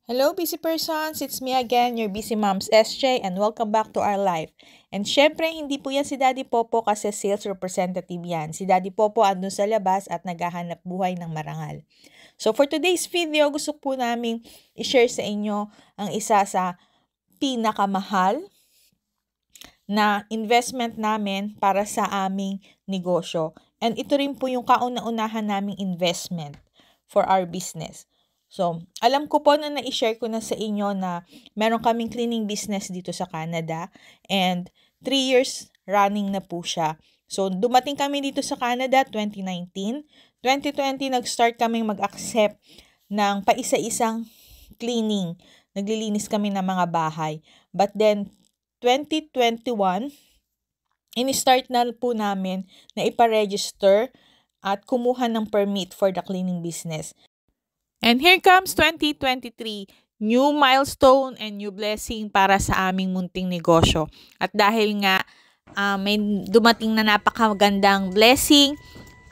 Hello, busy persons! It's me again, your busy moms, SJ, and welcome back to our life. And syempre, hindi po yan si Daddy Popo kasi sales representative yan. Si Daddy Popo andun sa labas at naghahanap buhay ng marangal. So for today's video, gusto po namin i-share sa inyo ang isa sa pinakamahal na investment namin para sa aming negosyo. And ito rin po yung kauna-unahan naming investment for our business. So, alam ko po na na-share ko na sa inyo na meron kaming cleaning business dito sa Canada and 3 years running na po siya. So, dumating kami dito sa Canada 2019. 2020, nag-start kaming mag-accept ng paisa-isang cleaning. Naglilinis kami ng mga bahay. But then, 2021, in-start na po namin na ipa-register at kumuha ng permit for the cleaning business. And here comes 2023, new milestone and new blessing para sa aming munting negosyo. At dahil nga may dumating na napakagandang blessing,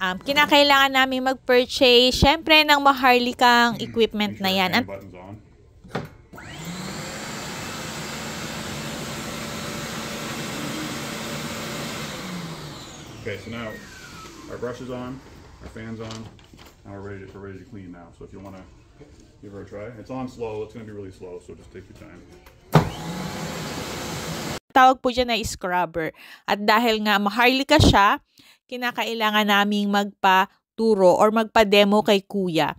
kinakailangan namin mag-purchase, syempre, ng maharlikang equipment na yan. Okay, so now our brush is on, our fan's on. Now we're ready to clean now. So if you want to give her a try, it's on slow. It's going to be really slow, so just take your time. Tawag po dyan na scrubber. At dahil nga maharlika siya, kinakailangan naming magpa-turo or magpa-demo kay kuya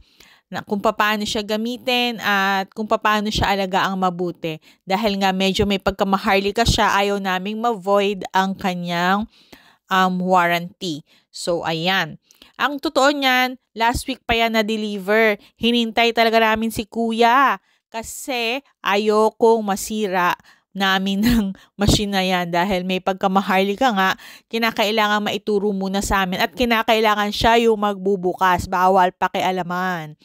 na kung paano siya gamitin at kung paano siya alagaang mabuti. Dahil nga medyo may pagkamaharlika siya, ayaw naming ma-void ang kanyang warranty. So, ayan. Ang totoo niyan, last week pa yan na-deliver. Hinintay talaga namin si kuya kasi ayokong masira namin ng machine na yan dahil may pagkamaharlika nga, kinakailangan maituro muna sa amin at kinakailangan siya yung magbubukas. Bawal pakialaman.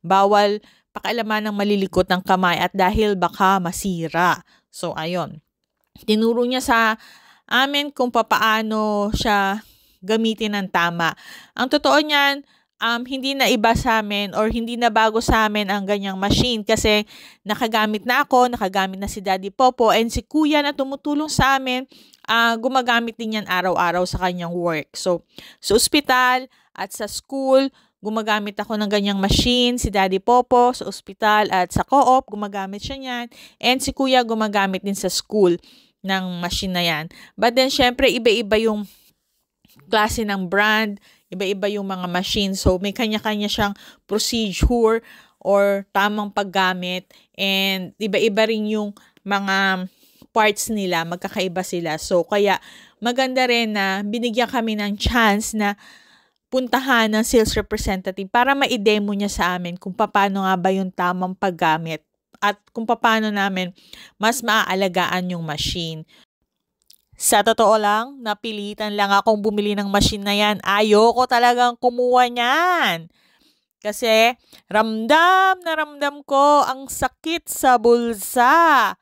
Bawal pakialaman ng malilikot ng kamay at dahil baka masira. So, ayun. Tinuro niya sa amin kung paano siya gamitin ng tama. Ang totoo niyan, hindi na iba sa amin or hindi na bago sa amin ang ganyang machine kasi nakagamit na ako, nakagamit na si Daddy Popo and si Kuya na tumutulong sa amin, gumagamit din yan araw-araw sa kanyang work. So, sa ospital at sa school, gumagamit ako ng ganyang machine. Si Daddy Popo sa ospital at sa co-op, gumagamit siya niyan. And si Kuya gumagamit din sa school ng machine na yan. But then, syempre, iba-iba yung klase ng brand, iba-iba yung mga machine. So, may kanya-kanya siyang procedure or tamang paggamit. And iba-iba rin yung mga parts nila, magkakaiba sila. So, kaya maganda rin na binigyan kami ng chance na puntahan ng sales representative para ma-demo niya sa amin kung paano nga ba yung tamang paggamit at kung paano namin mas maaalagaan yung machine. Sa totoo lang, napilitan lang akong bumili ng machine na yan. Ayoko talagang kumuha niyan. Kasi ramdam na ramdam ko ang sakit sa bulsa.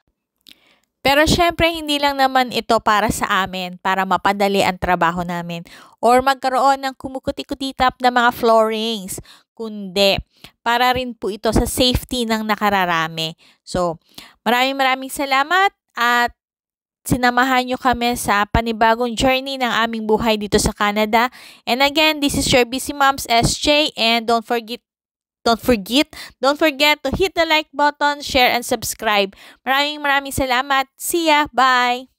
Pero syempre, hindi lang naman ito para sa amin, para mapadali ang trabaho namin or magkaroon ng kumukuti-kutitap na mga floorings, kundi para rin po ito sa safety ng nakararami. So, maraming salamat at sinamahan nyo kami sa panibagong journey ng aming buhay dito sa Canada. And again, this is your busy moms, SJ, and don't forget to hit the like button, share, and subscribe. Maraming salamat. See ya. Bye.